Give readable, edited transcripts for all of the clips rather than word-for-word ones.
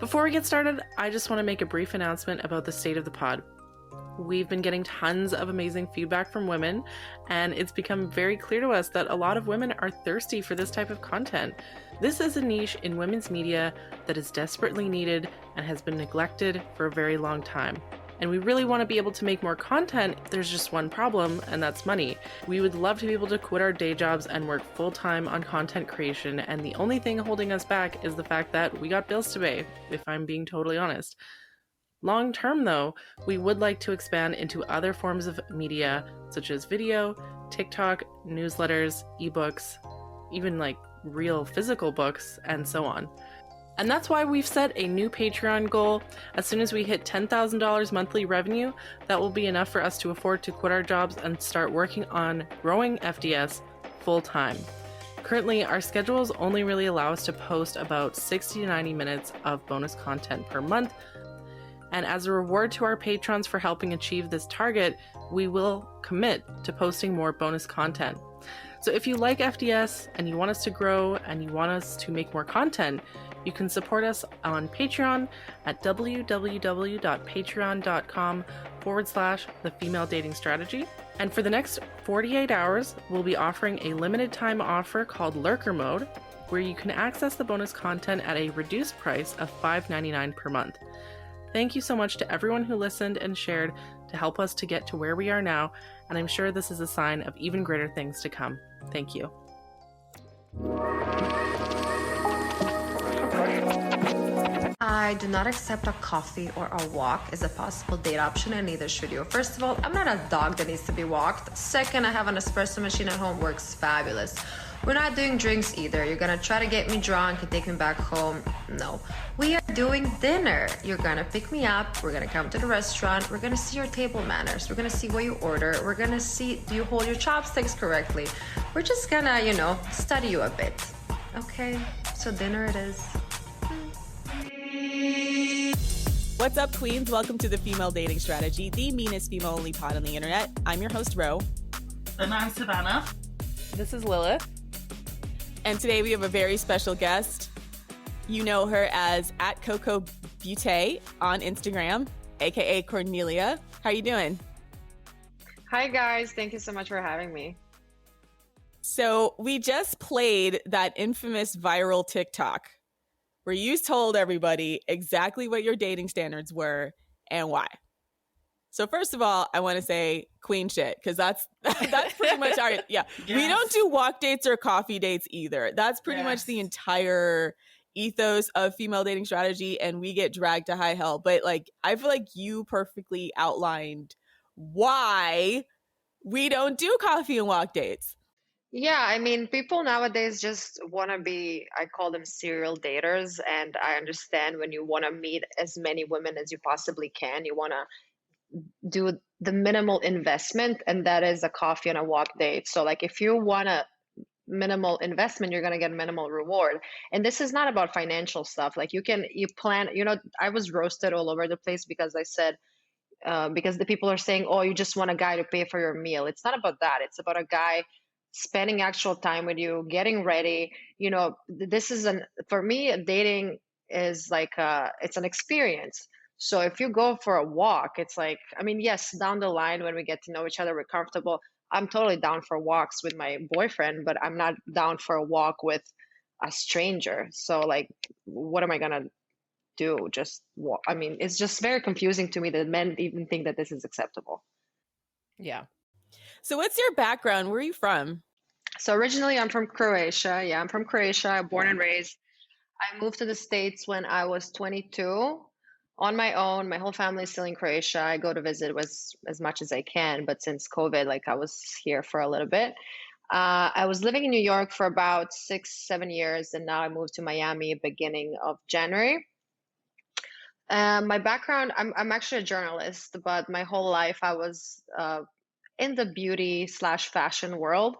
Before we get started, I just want to make a brief announcement about the state of the pod. We've been getting tons of amazing feedback from women, and it's become very clear to us that a lot of women are thirsty for this type of content. This is a niche in women's media that is desperately needed and has been neglected for a very long time. And we really want to be able to make more content. There's just one problem, and that's money. We would love to be able to quit our day jobs and work full-time on content creation, and the only thing holding us back is the fact that we got bills to pay, if I'm being totally honest. Long term, though, we would like to expand into other forms of media, such as video, TikTok, newsletters, ebooks, even like real physical books, and so on. And that's why we've set a new Patreon goal. As soon as we hit $10,000 monthly revenue, that will be enough for us to afford to quit our jobs and start working on growing FDS full time. Currently, our schedules only really allow us to post about 60 to 90 minutes of bonus content per month. And as a reward to our patrons for helping achieve this target, we will commit to posting more bonus content. So if you like FDS and you want us to grow and you want us to make more content, you can support us on Patreon at www.patreon.com/The Female Dating Strategy. And for the next 48 hours, we'll be offering a limited time offer called Lurker Mode, where you can access the bonus content at a reduced price of $5.99 per month. Thank you so much to everyone who listened and shared to help us to get to where we are now, and I'm sure this is a sign of even greater things to come. Thank you. I do not accept a coffee or a walk as a possible date option, and neither should you. First of all, I'm not a dog that needs to be walked. Second, I have an espresso machine at home, works fabulous. We're not doing drinks either. You're gonna try to get me drunk and take me back home. No. We are doing dinner. You're gonna pick me up. We're gonna come to the restaurant. We're gonna see your table manners. We're gonna see what you order. We're gonna see, do you hold your chopsticks correctly? We're just gonna, study you a bit. Okay, so dinner it is. What's up, queens? Welcome to the Female Dating Strategy, the meanest female-only pod on the internet. I'm your host, Ro. And I'm Savannah. This is Lilith. And today we have a very special guest. You know her as @CocoBeauté on Instagram, aka Kornelija. How you doing? Hi guys, thank you so much for having me. So we just played that infamous viral TikTok where you told everybody exactly what your dating standards were and why. So first of all, I want to say queen shit, because that's pretty much our, yeah. Yes. We don't do walk dates or coffee dates either. That's pretty much the entire ethos of Female Dating Strategy, and we get dragged to high hell. But I feel like you perfectly outlined why we don't do coffee and walk dates. Yeah, I mean, people nowadays just want to be, I call them serial daters. And I understand when you want to meet as many women as you possibly can, you want to do the minimal investment, and that is a coffee and a walk date. So if you want a minimal investment, you're going to get minimal reward. And this is not about financial stuff. You plan, I was roasted all over the place because I said, because the people are saying, oh, you just want a guy to pay for your meal. It's not about that. It's about a guy spending actual time with you, getting ready. This is for me, dating is it's an experience. So if you go for a walk, it's yes, down the line when we get to know each other, we're comfortable. I'm totally down for walks with my boyfriend, but I'm not down for a walk with a stranger. So what am I going to do? Just walk? I mean, it's just very confusing to me that men even think that this is acceptable. Yeah. So what's your background? Where are you from? So originally I'm from Croatia. Yeah, I'm from Croatia, born and raised. I moved to the States when I was 22 on my own. My whole family is still in Croatia. I go to visit as much as I can, but since COVID, I was here for a little bit. I was living in New York for about 6-7 years, and now I moved to Miami beginning of January. My background, I'm actually a journalist, but my whole life I was in the beauty/fashion world.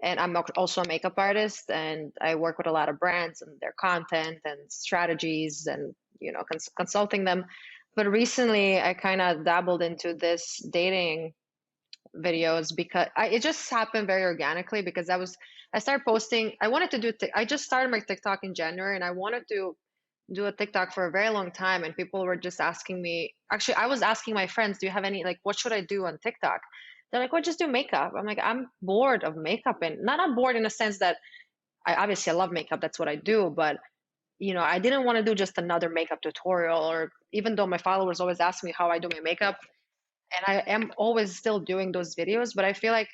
And I'm also a makeup artist, and I work with a lot of brands and their content and strategies and, consulting them. But recently I kind of dabbled into this dating videos because it just happened very organically because I started posting. I just started my TikTok in January, and I wanted to do a TikTok for a very long time, and people were just asking me. Actually, I was asking my friends, "Do you have any like what should I do on TikTok?" They're like, "Well, just do makeup." I'm like, "I'm bored of makeup," and not bored in a sense that I love makeup. That's what I do, but I didn't want to do just another makeup tutorial. Or even though my followers always ask me how I do my makeup, and I am always still doing those videos, but I feel like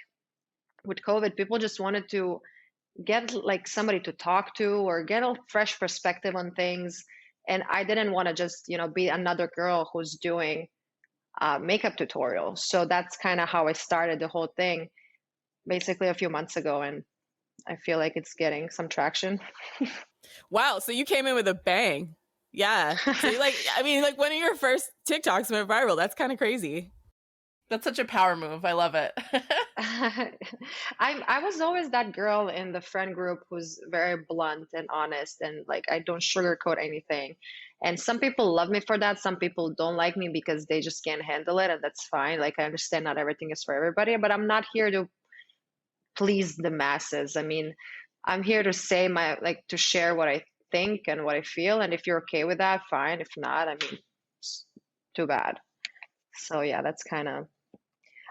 with COVID, people just wanted to get like somebody to talk to or get a fresh perspective on things. And I didn't want to just, be another girl who's doing makeup tutorials. So that's kind of how I started the whole thing basically a few months ago. And I feel like it's getting some traction. Wow. So you came in with a bang. Yeah. So like one of your first TikToks went viral. That's kind of crazy. That's such a power move. I love it. I was always that girl in the friend group who's very blunt and honest, and like I don't sugarcoat anything. And some people love me for that. Some people don't like me because they just can't handle it, and that's fine. Like I understand not everything is for everybody, but I'm not here to please the masses. I mean, I'm here to say to share what I think and what I feel, and if you're okay with that, fine. If not, I mean, it's too bad. So yeah, that's kind of.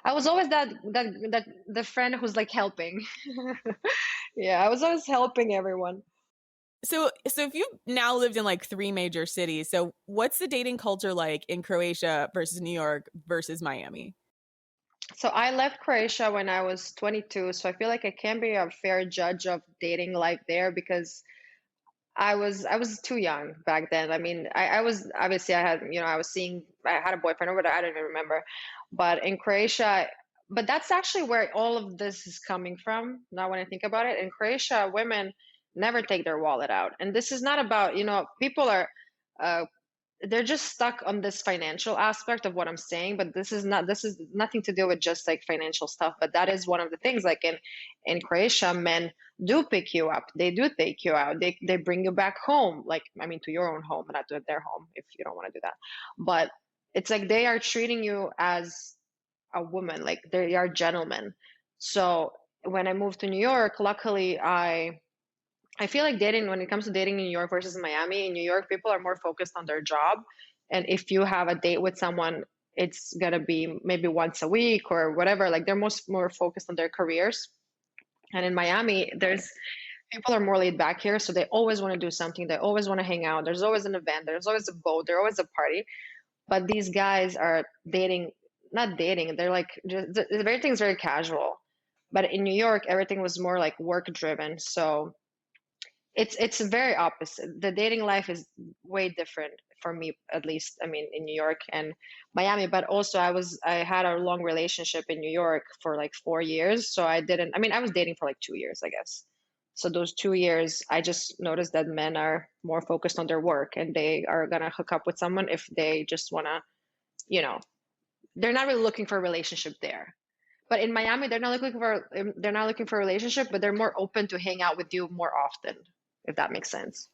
I was always that the friend who's like helping. Yeah, I was always helping everyone. So if you now lived in like 3 major cities, so what's the dating culture like in Croatia versus New York versus Miami? So I left Croatia when I was 22, so I feel like I can't be a fair judge of dating life there because I was too young back then. I mean, I was obviously I had a boyfriend over there. I don't even remember, but in Croatia, but that's actually where all of this is coming from. Now, when I think about it, in Croatia, women never take their wallet out, and this is not about people are. Uh, they're just stuck on this financial aspect of what I'm saying, but this is nothing to do with just like financial stuff, but that is one of the things. Like in Croatia, men do pick you up, they do take you out, they bring you back home, like I mean to your own home, not to their home if you don't want to do that. But it's like they are treating you as a woman, like they are gentlemen. So when I moved to New York, luckily I feel like dating, when it comes to dating in New York versus Miami, in New York, people are more focused on their job. And if you have a date with someone, it's going to be maybe once a week or whatever. Like they're more focused on their careers. And in Miami, people are more laid back here. So they always want to do something. They always want to hang out. There's always an event. There's always a boat. There's always a party. But these guys are dating, not dating. They're like, everything's very casual. But in New York, everything was more like work driven. So it's very opposite. The dating life is way different for me, at least. I mean, in New York and Miami, but also I had a long relationship in New York for like 4 years. So I was dating for like 2 years, I guess. So those 2 years, I just noticed that men are more focused on their work and they are gonna hook up with someone if they just wanna, they're not really looking for a relationship there. But in Miami, they're not looking for a relationship, but they're more open to hang out with you more often, if that makes sense.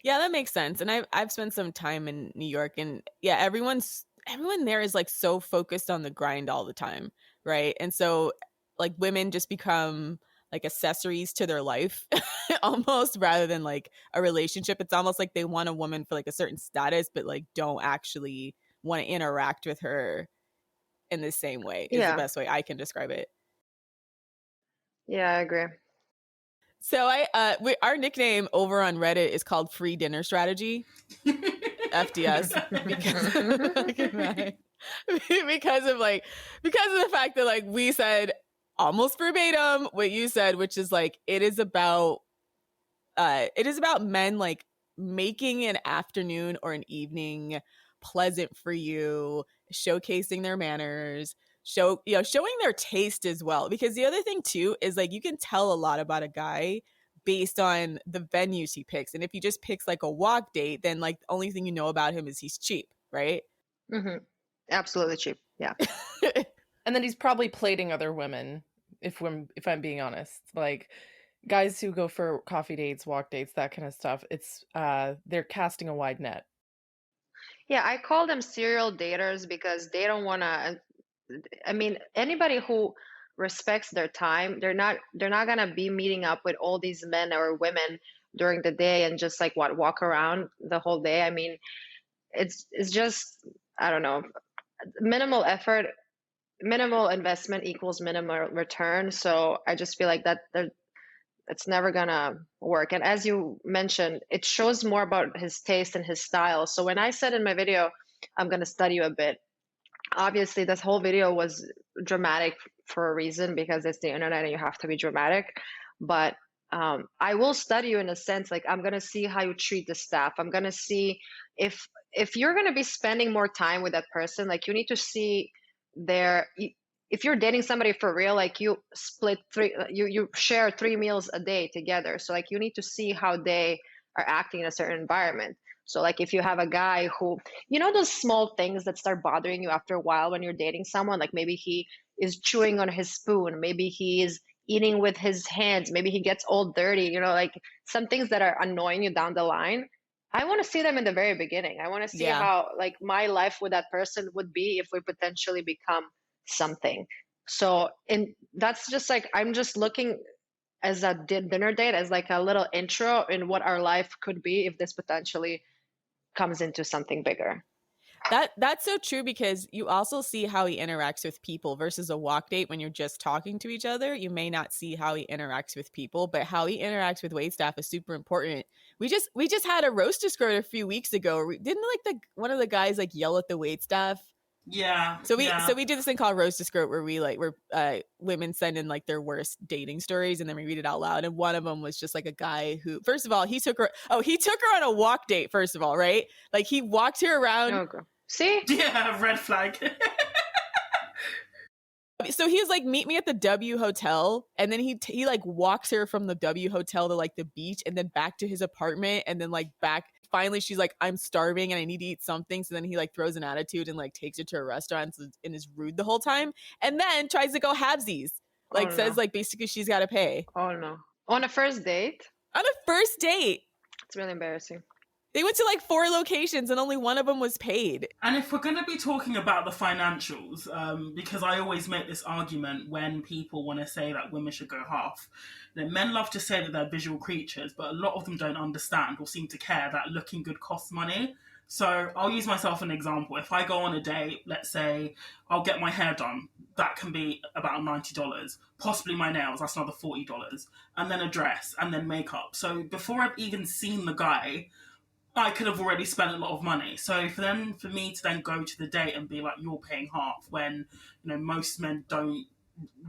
Yeah, that makes sense. And I've spent some time in New York, and yeah, everyone there is like so focused on the grind all the time, right? And so like women just become like accessories to their life almost, rather than like a relationship. It's almost like they want a woman for like a certain status, but like don't actually want to interact with her in the same way is the best way I can describe it. Yeah, I agree. So our nickname over on Reddit is called Free Dinner Strategy, FDS, because of the fact that like we said almost verbatim what you said, which is like it is about men like making an afternoon or an evening pleasant for you, showcasing their manners, showing their taste as well. Because the other thing too is like you can tell a lot about a guy based on the venues he picks. And if he just picks like a walk date, then like the only thing you know about him is he's cheap, right? Mm-hmm. Absolutely cheap. Yeah. And then he's probably plating other women, if I'm being honest. Like guys who go for coffee dates, walk dates, that kind of stuff, it's they're casting a wide net. Yeah, I call them serial daters because they don't want to. I mean, anybody who respects their time, they're not gonna be meeting up with all these men or women during the day and just like walk around the whole day. I mean, it's just, I don't know, minimal effort, minimal investment equals minimal return. So I just feel like that it's never gonna work. And as you mentioned, it shows more about his taste and his style. So when I said in my video, I'm gonna study you a bit, obviously this whole video was dramatic for a reason, because it's the internet and you have to be dramatic. But I will study you in a sense, like I'm gonna see how you treat the staff. I'm gonna see if you're gonna be spending more time with that person, like you need to see their, if you're dating somebody for real, like you split you share 3 meals a day together. So like you need to see how they are acting in a certain environment. So like if you have a guy who, those small things that start bothering you after a while when you're dating someone, like maybe he is chewing on his spoon, maybe he is eating with his hands, maybe he gets all dirty, like some things that are annoying you down the line. I want to see them in the very beginning. I want to see how like my life with that person would be if we potentially become something. So, and that's just like, I'm just looking as a dinner date as like a little intro in what our life could be if this potentially comes into something bigger. That's so true, because you also see how he interacts with people versus a walk date. When you're just talking to each other, you may not see how he interacts with people, but how he interacts with waitstaff is super important. We just had a roast discord a few weeks ago. Didn't like one of the guys like yell at the waitstaff? Yeah. So we did this thing called roast discord where women send in like their worst dating stories and then we read it out loud. And one of them was just like a guy who, first of all, he took her on a walk date, first of all, right? Like he walked her around. Okay. See? Yeah, red flag. So he's like, meet me at the W Hotel. And then he like walks her from the W Hotel to like the beach and then back to his apartment and then like back. Finally, she's like, I'm starving and I need to eat something. So then he like throws an attitude and like takes her to a restaurant and is rude the whole time. And then tries to go halvesies. Like says like basically she's got to pay. Oh no. On a first date? On a first date. It's really embarrassing. They went to like 4 locations and only one of them was paid. And if we're going to be talking about the financials, because I always make this argument when people want to say that women should go half, that men love to say that they're visual creatures, but a lot of them don't understand or seem to care that looking good costs money. So I'll use myself as an example. If I go on a date, let's say I'll get my hair done, that can be about $90. Possibly my nails, that's another $40. And then a dress, and then makeup. So before I've even seen the guy, I could have already spent a lot of money. So for me to then go to the date and be like, you're paying half, when most men don't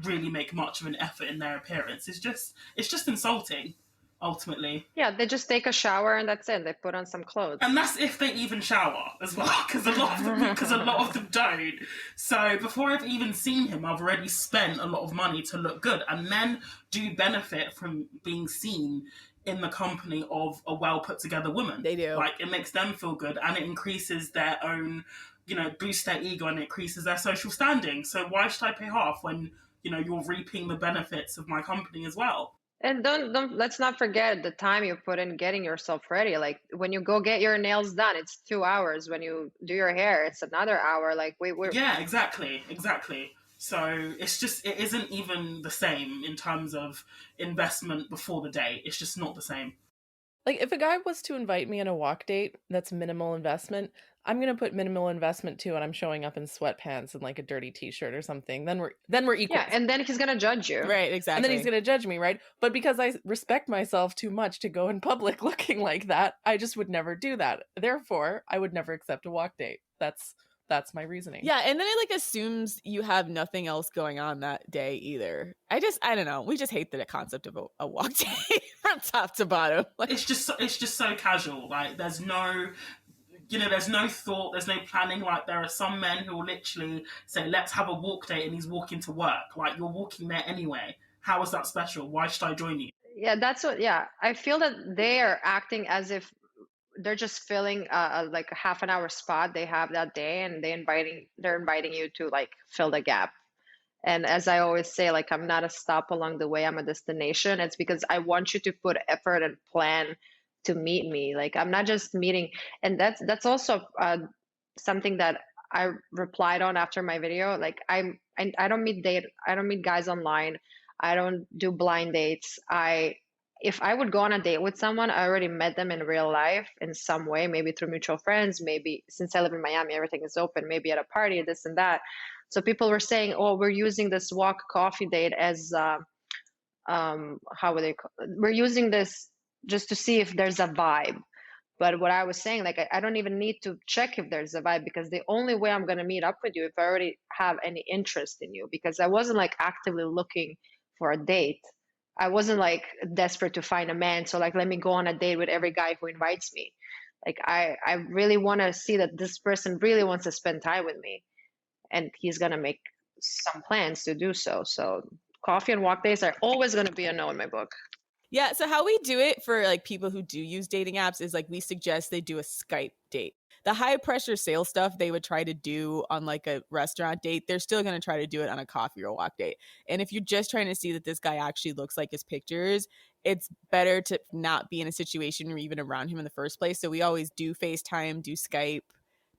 really make much of an effort in their appearance, it's just insulting, ultimately. Yeah, they just take a shower and that's it. They put on some clothes. And that's if they even shower as well, because a lot of them don't. So before I've even seen him, I've already spent a lot of money to look good. And men do benefit from being seen in the company of a well put together woman. They do. Like, it makes them feel good and it increases their own, boosts their ego and it increases their social standing. So why should I pay half when, you're reaping the benefits of my company as well? And don't let's not forget the time you put in getting yourself ready. Like when you go get your nails done, it's 2 hours. When you do your hair, it's another hour. Like we're Yeah, exactly. So it isn't even the same in terms of investment before the date. It's just not the same. Like if a guy was to invite me on a walk date, that's minimal investment. I'm going to put minimal investment too, and I'm showing up in sweatpants and like a dirty t-shirt or something. Then we're equal. Yeah, and then he's going to judge you. Right, exactly. And then he's going to judge me, right? But because I respect myself too much to go in public looking like that, I just would never do that. Therefore, I would never accept a walk date. That's my reasoning. Yeah, and then it like assumes you have nothing else going on that day either. I don't know. We just hate the concept of a walk date from top to bottom. Like, it's just so casual. Like there's no thought, there's no planning. Like there are some men who will literally say, let's have a walk date, and he's walking to work. Like you're walking there anyway. How is that special? Why should I join you? Yeah, I feel that they are acting as if they're just filling like a half an hour spot they have that day, and they're inviting you to like fill the gap. And as I always say, like I'm not a stop along the way, I'm a destination. It's because I want you to put effort and plan to meet me. Like I'm not just meeting. And that's also something that I replied on after my video. Like I don't meet guys online. I don't do blind dates. if I would go on a date with someone, I already met them in real life in some way, maybe through mutual friends, maybe since I live in Miami, everything is open, maybe at a party, this and that. So people were saying, oh, we're using this walk coffee date as, how would they call, we're using this just to see if there's a vibe. But what I was saying, like, I don't even need to check if there's a vibe, because the only way I'm going to meet up with you if I already have any interest in you, because I wasn't like actively looking for a date. I wasn't like desperate to find a man. So like, let me go on a date with every guy who invites me. Like, I really want to see that this person really wants to spend time with me, and he's going to make some plans to do so. So coffee and walk days are always going to be a no in my book. Yeah, so how we do it for like people who do use dating apps is like we suggest they do a Skype date. The high pressure sales stuff they would try to do on like a restaurant date, they're still going to try to do it on a coffee or walk date. And if you're just trying to see that this guy actually looks like his pictures, it's better to not be in a situation or even around him in the first place. So we always do FaceTime, do Skype,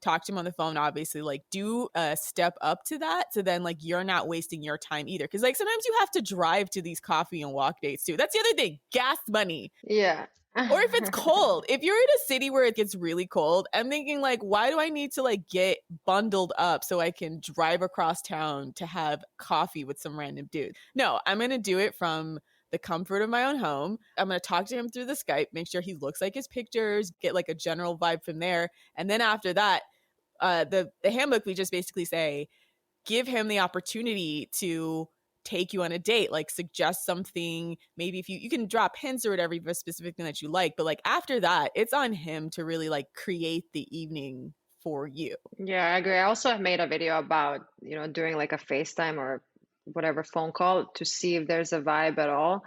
talk to him on the phone, obviously, like do a step up to that. So then like you're not wasting your time either. Cause like sometimes you have to drive to these coffee and walk dates too. That's the other thing, gas money. Yeah. Or if it's cold, if you're in a city where it gets really cold, I'm thinking like, why do I need to like get bundled up so I can drive across town to have coffee with some random dude? No, I'm going to do it from the comfort of my own home. I'm going to talk to him through the Skype, make sure he looks like his pictures, get like a general vibe from there. And then after that, the handbook, we just basically say, give him the opportunity to take you on a date, like suggest something. Maybe if you can drop hints or whatever, a specific thing that you like. But like after that, it's on him to really like create the evening for you. Yeah, I agree. I also have made a video about, doing like a FaceTime or whatever phone call to see if there's a vibe at all.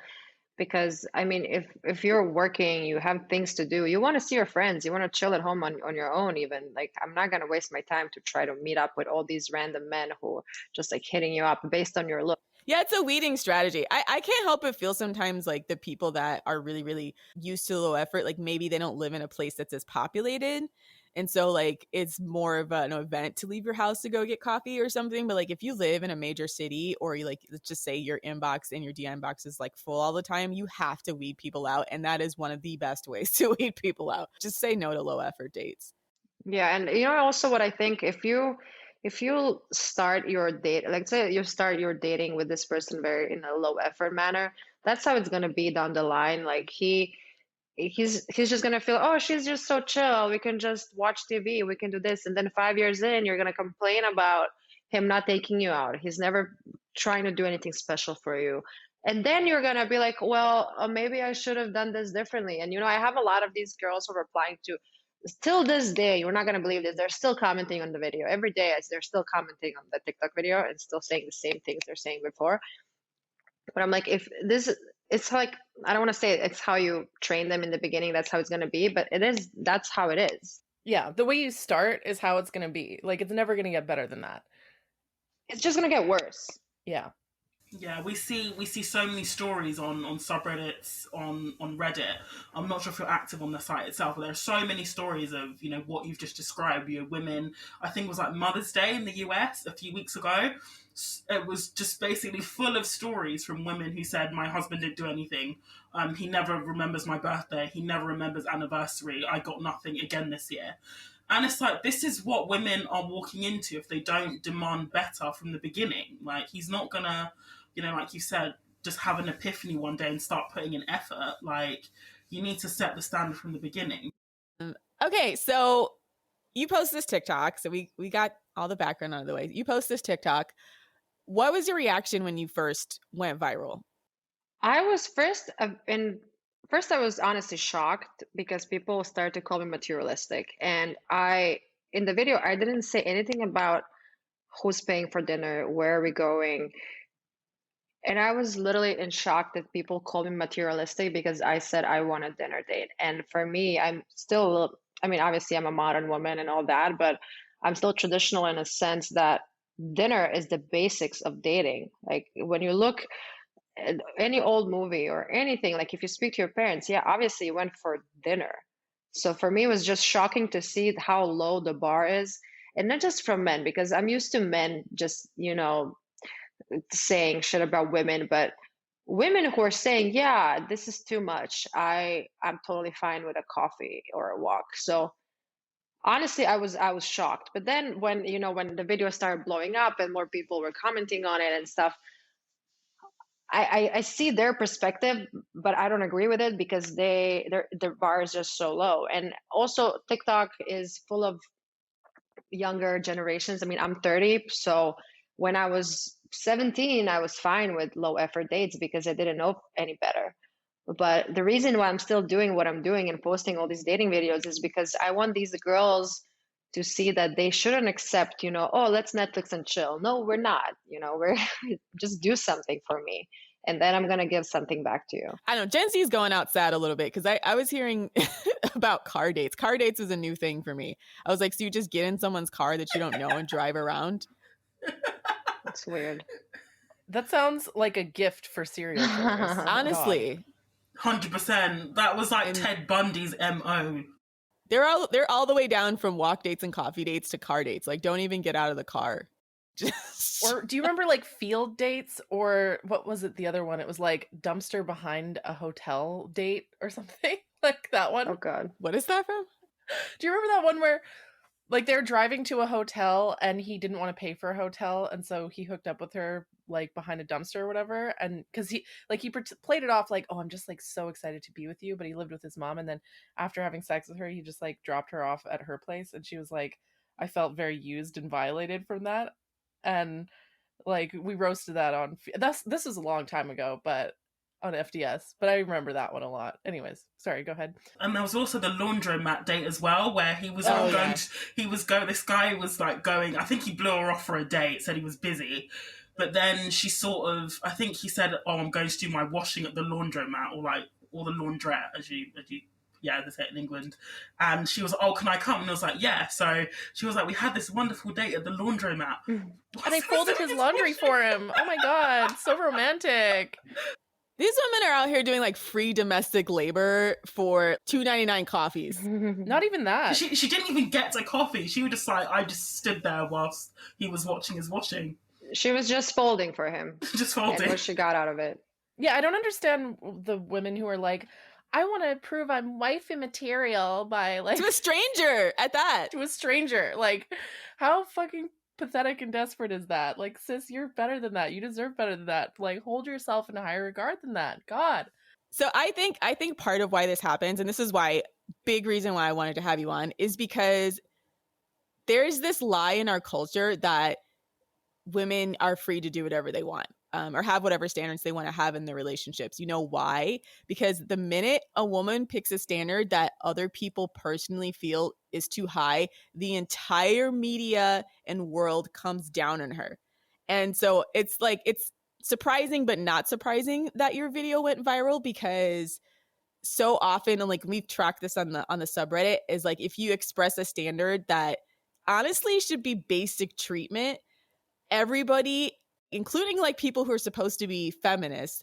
Because I mean, if you're working, you have things to do, you want to see your friends, you want to chill at home on your own even. Like, I'm not going to waste my time to try to meet up with all these random men who just like hitting you up based on your look. Yeah, it's a weeding strategy. I can't help but feel sometimes like the people that are really, really used to low effort, like maybe they don't live in a place that's as populated. And so like it's more of an event to leave your house to go get coffee or something. But like if you live in a major city, or you like, let's just say your inbox and your DM box is like full all the time, you have to weed people out. And that is one of the best ways to weed people out. Just say no to low effort dates. Yeah, and also what I think, if you start your date, like say you start your dating with this person very in a low effort manner, that's how it's gonna be down the line. Like he's just gonna feel, oh, she's just so chill, we can just watch TV, we can do this, and then 5 years in, you're gonna complain about him not taking you out. He's never trying to do anything special for you. And then you're gonna be like, well, maybe I should have done this differently. And I have a lot of these girls who are replying to, still this day, you're not going to believe this, they're still commenting on the video every day, as they're still commenting on the TikTok video and still saying the same things they're saying before. But I'm like, if this, it's like, I don't want to say it's how you train them in the beginning, that's how it's going to be, but that's how it is. Yeah, the way you start is how it's going to be. Like, it's never going to get better than that. It's just going to get worse. Yeah. Yeah, we see so many stories on subreddits, on Reddit. I'm not sure if you're active on the site itself, but there are so many stories of, what you've just described. Women, I think it was like Mother's Day in the US a few weeks ago. It was just basically full of stories from women who said, my husband didn't do anything. He never remembers my birthday. He never remembers anniversary. I got nothing again this year. And it's like, this is what women are walking into if they don't demand better from the beginning. Like, he's not gonna, like you said, just have an epiphany one day and start putting in effort. Like, you need to set the standard from the beginning. Okay, so you post this TikTok. So we got all the background out of the way. You post this TikTok. What was your reaction when you first went viral? I was first I was honestly shocked because people started to call me materialistic. And in the video, I didn't say anything about who's paying for dinner, where are we going. And I was literally in shock that people call me materialistic because I said I want a dinner date. And for me, I'm still, obviously I'm a modern woman and all that, but I'm still traditional in a sense that dinner is the basics of dating. Like when you look at any old movie or anything, like if you speak to your parents, yeah, obviously you went for dinner. So for me, it was just shocking to see how low the bar is. And not just from men, because I'm used to men just, saying shit about women, but women who are saying, yeah, this is too much. I'm totally fine with a coffee or a walk. So honestly, I was shocked. But then when, when the video started blowing up and more people were commenting on it and stuff, I see their perspective, but I don't agree with it because their bar is just so low. And also TikTok is full of younger generations. I mean, I'm 30, so when I was 17, I was fine with low effort dates because I didn't know any better. But the reason why I'm still doing what I'm doing and posting all these dating videos is because I want these girls to see that they shouldn't accept, oh, let's Netflix and chill. No, we're not. We're just do something for me. And then I'm going to give something back to you. I don't know. Gen Z is going out sad a little bit because I was hearing about car dates. Car dates is a new thing for me. I was like, so you just get in someone's car that you don't know and drive around? That's weird. That sounds like a gift for serial killers. Honestly. 100%. That was like Ted Bundy's MO. They're all the way down from walk dates and coffee dates to car dates. Like, don't even get out of the car. Or do you remember like field dates, or what was it, the other one? It was like dumpster behind a hotel date or something. Like that one. Oh God. What is that from? Do you remember that one where like they're driving to a hotel and he didn't want to pay for a hotel, and so he hooked up with her like behind a dumpster or whatever, and because he played it off like, oh, I'm just like so excited to be with you, but he lived with his mom, and then after having sex with her he just like dropped her off at her place, and she was like, I felt very used and violated from that. And like we roasted that on this was a long time ago, but on FDS, but I remember that one a lot. Anyways, sorry, go ahead. And there was also the laundromat date as well, where he was this guy was like going, I think he blew her off for a date, said he was busy, but then she sort of, I think he said, oh, I'm going to do my washing at the laundromat, or the laundrette, as you yeah, they say it in England. And she was like, oh, can I come? And I was like, yeah. So she was like, we had this wonderful date at the laundromat. And I folded his laundry for him. Oh my God, so romantic. These women are out here doing like free domestic labor for $2.99 coffees. Not even that. She didn't even get to coffee. She was just like, I just stood there whilst he was watching his washing. She was just folding for him. Just folding. And what she got out of it. Yeah, I don't understand the women who are like, I want to prove I'm wifey material by like... To a stranger at that. To a stranger. Like, how fucking pathetic and desperate is that? Like, sis, you're better than that. You deserve better than that. Like, hold yourself in a higher regard than that. God. So I think part of why this happens, and this is why, big reason why I wanted to have you on, is because there's this lie in our culture that women are free to do whatever they want. Or have whatever standards they want to have in their relationships. You know why? Because the minute a woman picks a standard that other people personally feel is too high, the entire media and world comes down on her. And so it's like, it's surprising but not surprising that your video went viral, because so often, and like we've tracked this on the subreddit, is like if you express a standard that honestly should be basic treatment, everybody, including like people who are supposed to be feminists,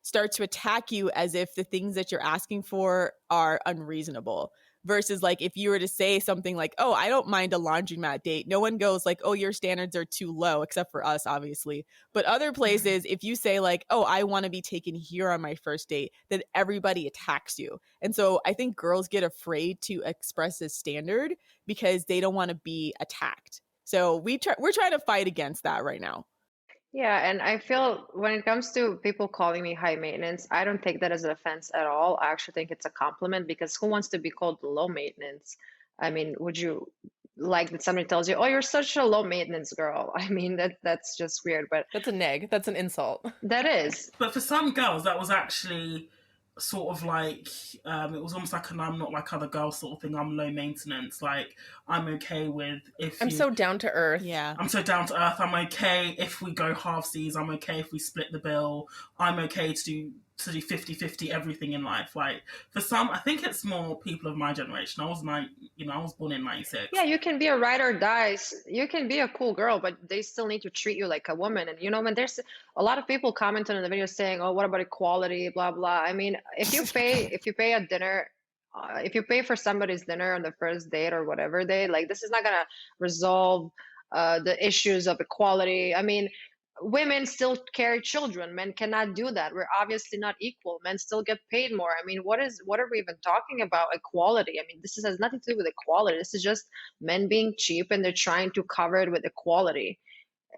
start to attack you as if the things that you're asking for are unreasonable. Versus like if you were to say something like, oh, I don't mind a laundromat date, no one goes like, oh, your standards are too low, except for us, obviously. But other places, if you say like, oh, I want to be taken here on my first date, then everybody attacks you. And so I think girls get afraid to express a standard because they don't want to be attacked. So we're trying to fight against that right now. Yeah, and I feel when it comes to people calling me high maintenance, I don't take that as an offense at all. I actually think it's a compliment, because who wants to be called low maintenance? I mean, would you like that somebody tells you, oh, you're such a low maintenance girl? I mean, that's just weird, but that's a neg. That's an insult. That is. But for some girls, that was actually sort of like, it was almost like an I'm not like other girls sort of thing. I'm low maintenance. Like, I'm okay with if I'm so down to earth. Yeah. I'm so down to earth. I'm okay if we go halvesies. I'm okay if we split the bill. I'm okay to do 50-50 everything in life. Like, for some, I think it's more people of my generation. I was born in 96. Yeah, you can be a ride or die. You can be a cool girl, but they still need to treat you like a woman. And when there's a lot of people commenting on the video saying, oh, what about equality, blah blah. I mean, if you pay a dinner, if you pay for somebody's dinner on the first date or whatever date, like, this is not gonna resolve the issues of equality. I mean, women still carry children. Men cannot do that. We're obviously not equal. Men still get paid more. I mean, what are we even talking about? Equality. I mean, has nothing to do with equality. This is just men being cheap, and they're trying to cover it with equality.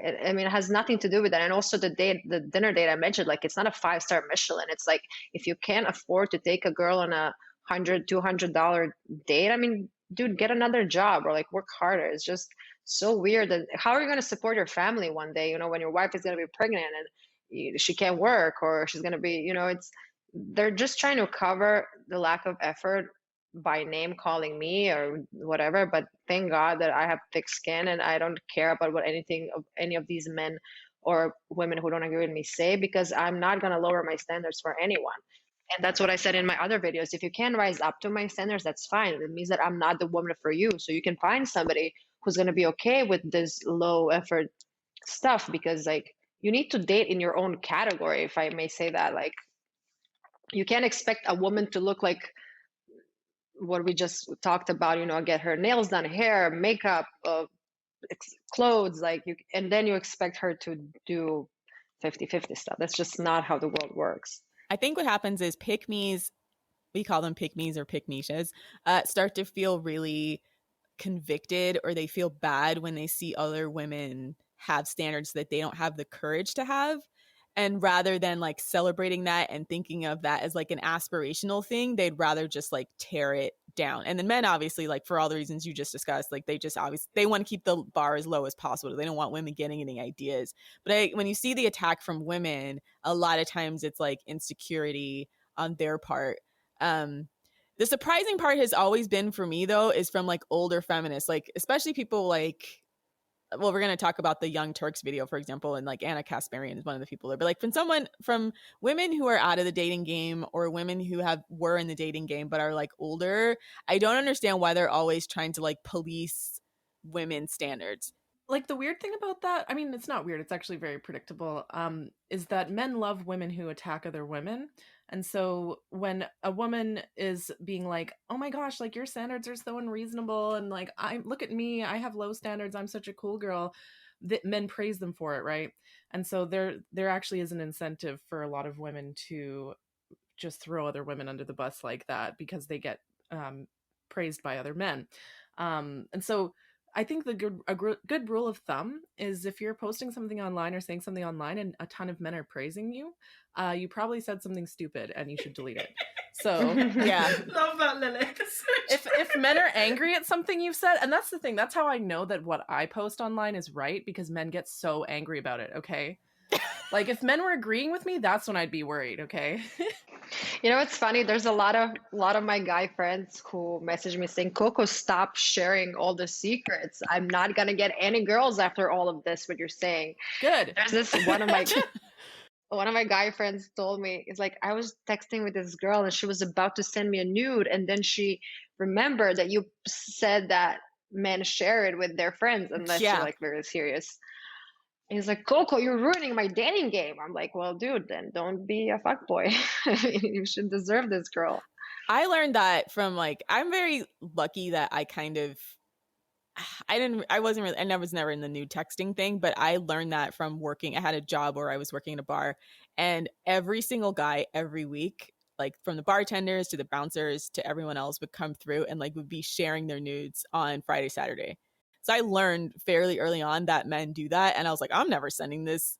I mean, it has nothing to do with that. And also the dinner date I mentioned, like, it's not a 5-star Michelin. It's like, if you can't afford to take a girl on a $100-$200 date, I mean, dude, get another job or like work harder. It's just so weird. That how are you going to support your family one day, you know, when your wife is going to be pregnant and she can't work, or she's going to be, you know, they're just trying to cover the lack of effort by name calling me or whatever. But thank God that I have thick skin and I don't care about what any of these men or women who don't agree with me say, because I'm not going to lower my standards for anyone. And that's what I said in my other videos. If you can't rise up to my standards, that's fine. It means that I'm not the woman for you. So you can find somebody who's going to be okay with this low effort stuff, because like, you need to date in your own category, if I may say that. Like, you can't expect a woman to look like what we just talked about, you know, get her nails done, hair, makeup, clothes, like and then you expect her to do 50-50 stuff. That's just not how the world works. I think what happens is pick-me's, we call them pick-me's or pick-niches, start to feel really convicted, or they feel bad when they see other women have standards that they don't have the courage to have. And rather than like celebrating that and thinking of that as like an aspirational thing, they'd rather just like tear it down. And then men, obviously, like for all the reasons you just discussed, like they want to keep the bar as low as possible. They don't want women getting any ideas. But when you see the attack from women, a lot of times it's like insecurity on their part. The surprising part has always been for me, though, is from like older feminists, like especially people like, well, we're going to talk about the Young Turks video, for example, and like Anna Kasparian is one of the people there. But like from women who are out of the dating game, or women who were in the dating game but are like older, I don't understand why they're always trying to like police women's standards. Like, the weird thing about that, I mean, it's not weird, it's actually very predictable, is that men love women who attack other women. And so when a woman is being like, oh my gosh, like your standards are so unreasonable, and like, look at me, I have low standards, I'm such a cool girl, that men praise them for it, right? And so there actually is an incentive for a lot of women to just throw other women under the bus like that, because they get praised by other men. And so I think a good rule of thumb is, if you're posting something online or saying something online and a ton of men are praising you, you probably said something stupid and you should delete it. So yeah, love that, Lily. If men are angry at something you've said, and that's the thing, that's how I know that what I post online is right, because men get so angry about it. Okay, like if men were agreeing with me, that's when I'd be worried. Okay. You know, it's funny. There's a lot of my guy friends who message me saying, "Coco, stop sharing all the secrets. I'm not gonna get any girls after all of this. What you're saying." Good. There's this one of my guy friends told me, it's like, I was texting with this girl and she was about to send me a nude, and then she remembered that you said that men share it with their friends unless you're like very serious. He's like, Coco, you're ruining my dating game. I'm like, well, dude, then don't be a fuckboy. You should deserve this, girl. I learned that from like, I'm very lucky that I was never in the nude texting thing, but I learned that from working. I had a job where I was working in a bar, and every single guy every week, like from the bartenders to the bouncers to everyone else, would come through and like would be sharing their nudes on Friday, Saturday. So I learned fairly early on that men do that. And I was like, I'm never sending these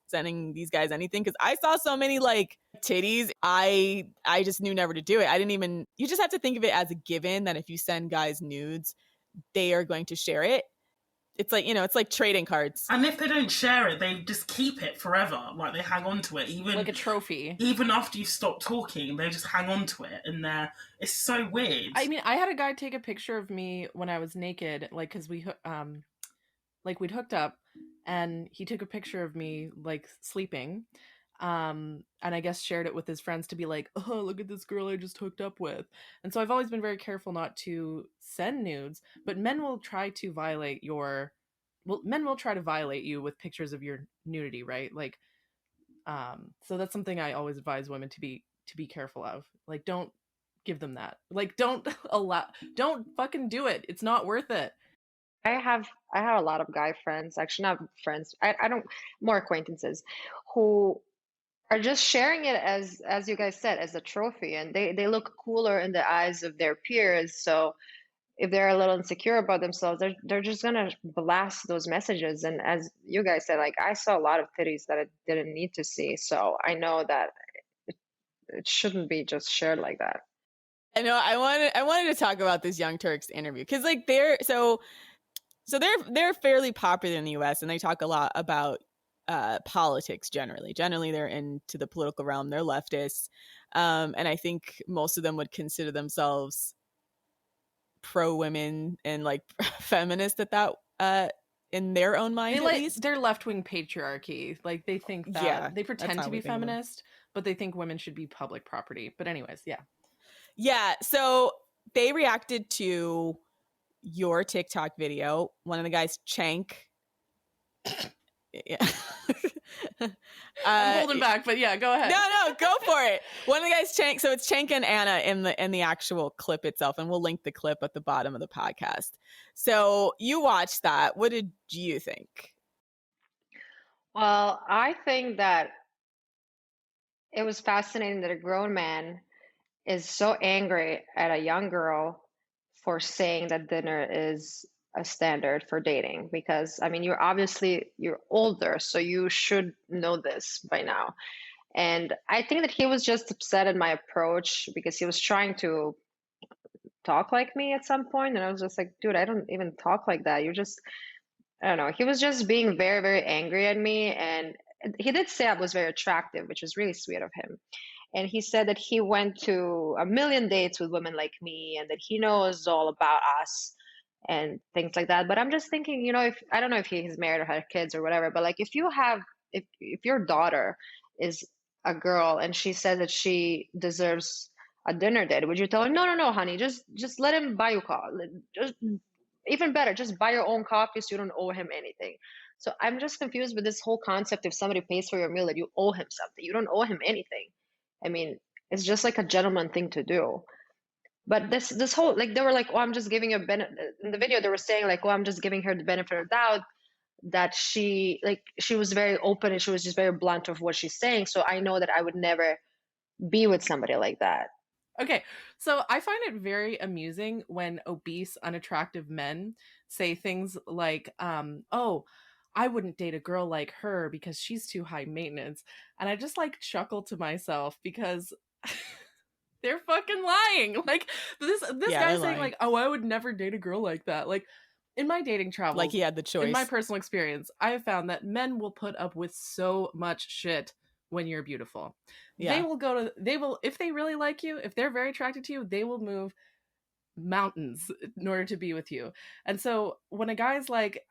guys anything, because I saw so many like titties. I just knew never to do it. You just have to think of it as a given that if you send guys nudes, they are going to share it. It's like, it's like trading cards. And if they don't share it, they just keep it forever. Like, they hang on to it, even like a trophy. Even after you stop talking, they just hang on to it, and it's so weird. I mean, I had a guy take a picture of me when I was naked, like, because we'd hooked up, and he took a picture of me like sleeping, and I guess shared it with his friends to be like, oh, look at this girl I just hooked up with. And so I've always been very careful not to send nudes, but men will try to violate you with pictures of your nudity, right? Like, so that's something I always advise women to be careful of. Like, don't give them that. Like, don't fucking do it. It's not worth it. I have a lot of guy friends, actually not friends. I don't more acquaintances who are just sharing it as you guys said as a trophy, and they look cooler in the eyes of their peers. So if they're a little insecure about themselves, they're just gonna blast those messages. And as you guys said, like I saw a lot of titties that I didn't need to see. So I know that it shouldn't be just shared like that. I know I wanted to talk about this Young Turks interview because like they're fairly popular in the US, and they talk a lot about politics generally. Generally, they're into the political realm. They're leftists, and I think most of them would consider themselves pro women and like feminist at that in their own mind. At least they're left wing patriarchy. Like they think that they pretend to be feminist, but they think women should be public property. But anyways, yeah. So they reacted to your TikTok video. One of the guys, Chank. Yeah. I'm holding back, but yeah, go ahead. No, go for it. One of the guys, Chank. So it's Chank and Anna in the actual clip itself, and we'll link the clip at the bottom of the podcast. So you watched that. What did you think? Well, I think that it was fascinating that a grown man is so angry at a young girl for saying that dinner is a standard for dating, because I mean you're older, so you should know this by now. And I think that he was just upset at my approach because he was trying to talk like me at some point, and I was just like, dude, I don't even talk like that. You're just, I don't know. He was just being very, very angry at me, and he did say I was very attractive, which was really sweet of him. And he said that he went to a million dates with women like me and that he knows all about us and things like that. But I'm just thinking, if I don't know if he's married or had kids or whatever, but like if your daughter is a girl and she says that she deserves a dinner date, would you tell her, no, no, no, honey, just let him buy you coffee. Just even better, just buy your own coffee so you don't owe him anything. So I'm just confused with this whole concept. If somebody pays for your meal, that you owe him something. You don't owe him anything. I mean, it's just like a gentleman thing to do. But this whole, like, they were like, oh, I'm just giving her in the video they were saying like, oh, I'm just giving her the benefit of the doubt, that she was very open and she was just very blunt of what she's saying. So I know that I would never be with somebody like that. Okay, so I find it very amusing when obese, unattractive men say things like, oh, I wouldn't date a girl like her because she's too high maintenance. And I just like chuckle to myself because they're fucking lying. Like this guy's saying like, oh, I would never date a girl like that. Like in my dating travels, like he had the choice. In my personal experience, I have found that men will put up with so much shit when you're beautiful. Yeah. They will, if they really like you, if they're very attracted to you, they will move mountains in order to be with you. And so when a guy's like,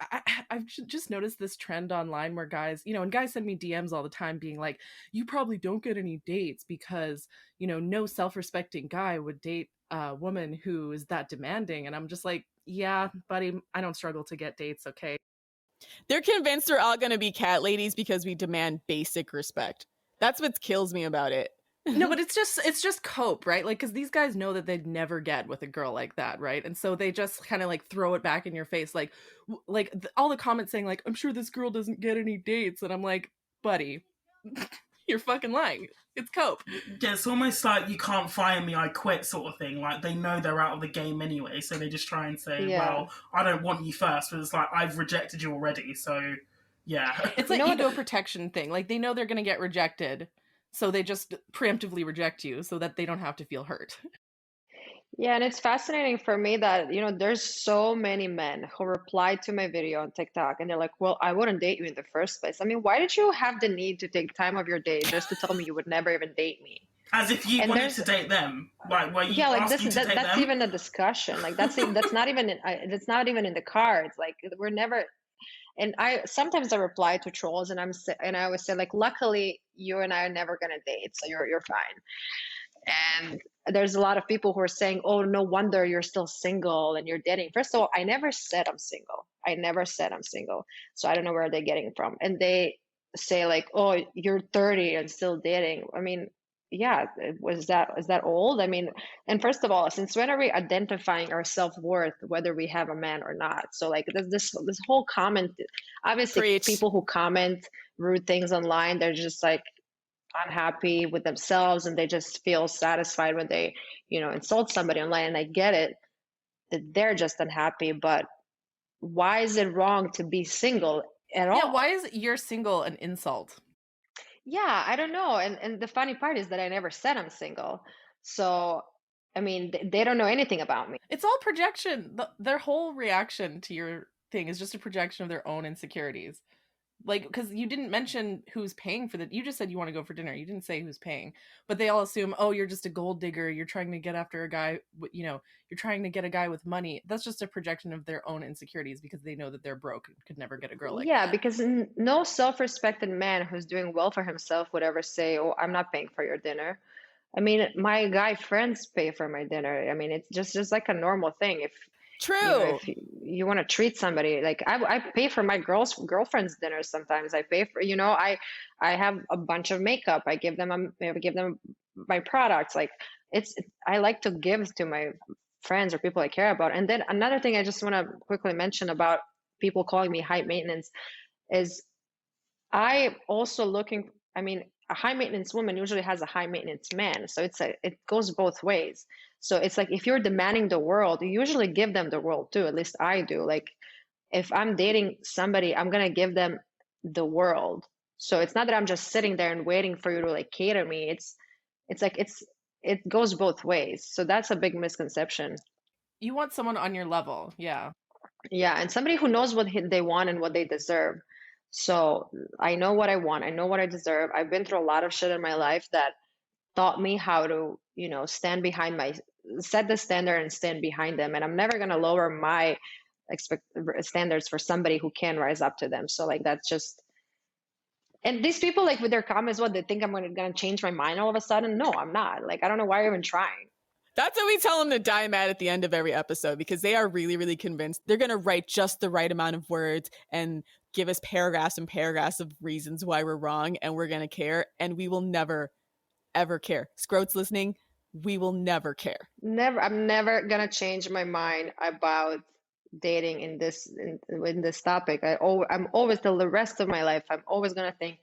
I've just noticed this trend online where guys, and guys send me DMs all the time being like, you probably don't get any dates because, no self-respecting guy would date a woman who is that demanding. And I'm just like, yeah, buddy, I don't struggle to get dates, okay? They're convinced they're all going to be cat ladies because we demand basic respect. That's what kills me about it. No, but it's just cope, right? Like, because these guys know that they'd never get with a girl like that, right? And so they just kind of like throw it back in your face, like all the comments saying like, I'm sure this girl doesn't get any dates, and I'm like, buddy, you're fucking lying. It's cope. Yeah, it's almost like you can't fire me, I quit sort of thing. Like they know they're out of the game anyway, so they just try and say, well, I don't want you first, but it's like I've rejected you already, so yeah. It's like ego protection thing. Like they know they're gonna get rejected. So they just preemptively reject you so that they don't have to feel hurt. Yeah, and it's fascinating for me that, there's so many men who replied to my video on TikTok and they're like, well, I wouldn't date you in the first place. I mean, why did you have the need to take time of your day just to tell me you would never even date me? As if you wanted to date them. Like, were you asking to date them? That's even a discussion. Like that's not even in the cards. Like we're never. And sometimes I reply to trolls and I always say like, luckily you and I are never gonna date, so you're fine. And there's a lot of people who are saying, oh, no wonder you're still single and you're dating. First of all, I never said I'm single. So I don't know where they're getting from. And they say like, oh, you're 30 and still dating. I mean, yeah, is that old? I mean, and first of all, since when are we identifying our self-worth whether we have a man or not? So like this whole comment, obviously Preach. people who comment rude things online, they're just like unhappy with themselves and they just feel satisfied when they, insult somebody online. And I get it that they're just unhappy, but why is it wrong to be single at all? Yeah, why is you're single an insult? Yeah, I don't know. And the funny part is that I never said I'm single. So, I mean, they don't know anything about me. It's all projection. Their whole reaction to your thing is just a projection of their own insecurities. Like, because you didn't mention who's paying for you just said you want to go for dinner. You didn't say who's paying, but they all assume, oh, you're just a gold digger. You're trying to get after a guy, you're trying to get a guy with money. That's just a projection of their own insecurities because they know that they're broke and could never get a girl like Yeah, that. because no self-respected man who's doing well for himself would ever say, "Oh, I'm not paying for your dinner." I mean, my guy friends pay for my dinner. I mean, it's just like a normal thing. True. If you want to treat somebody, like I pay for my girlfriend's dinner sometimes. I pay for, I have a bunch of makeup. I give them my products. Like I like to give to my friends or people I care about. And then another thing I just want to quickly mention about people calling me high maintenance is I also looking, I mean, a high maintenance woman usually has a high maintenance man. So it goes both ways. So it's like if you're demanding the world, you usually give them the world too. At least I do. Like if I'm dating somebody, I'm gonna give them the world. So it's not that I'm just sitting there and waiting for you to like cater me. It goes both ways. So that's a big misconception. You want someone on your level. Yeah. Yeah, and somebody who knows what they want and what they deserve. So I know what I want. I know what I deserve. I've been through a lot of shit in my life that taught me how to, set the standard and stand behind them. And I'm never gonna lower my standards for somebody who can rise up to them. So like that's just. And these people, like with their comments, what they think I'm gonna change my mind all of a sudden? No, I'm not. Like I don't know why you're even trying. That's what we tell them to die mad at the end of every episode because they are really, really convinced they're going to write just the right amount of words and give us paragraphs and paragraphs of reasons why we're wrong and we're going to care. And we will never, ever care. Scroats listening, we will never care. Never. I'm never going to change my mind about dating in this topic. I'm always, the rest of my life, I'm always going to think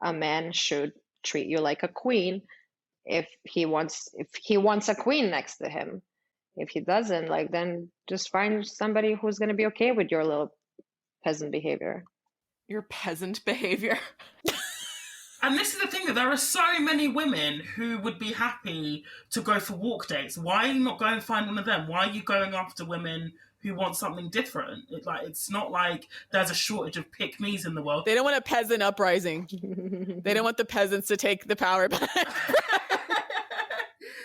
a man should treat you like a queen. If he wants a queen next to him. If he doesn't, like, then just find somebody who's going to be okay with your little peasant behavior. Your peasant behavior. And this is the thing, that there are so many women who would be happy to go for walk dates. Why are you not going to find one of them? Why are you going after women who want something different? It's not like there's a shortage of pick-me's in the world. They don't want a peasant uprising. They don't want the peasants to take the power back.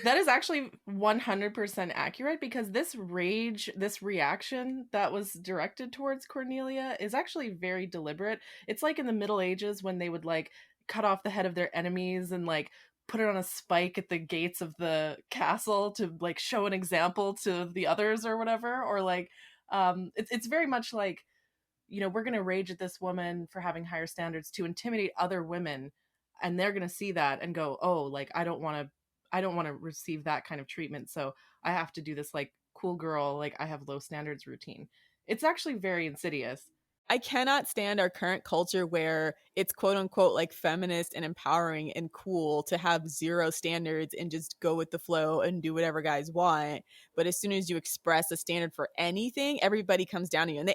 That is actually 100% accurate because this reaction that was directed towards Kornelija is actually very deliberate. It's like in the Middle Ages when they would like cut off the head of their enemies and like put it on a spike at the gates of the castle to like show an example to the others or whatever. Or like, it's very much like, we're going to rage at this woman for having higher standards to intimidate other women. And they're going to see that and go, oh, like, I don't want to receive that kind of treatment. So I have to do this like cool girl, like I have low standards routine. It's actually very insidious. I cannot stand our current culture where it's quote unquote like feminist and empowering and cool to have zero standards and just go with the flow and do whatever guys want. But as soon as you express a standard for anything, everybody comes down to you.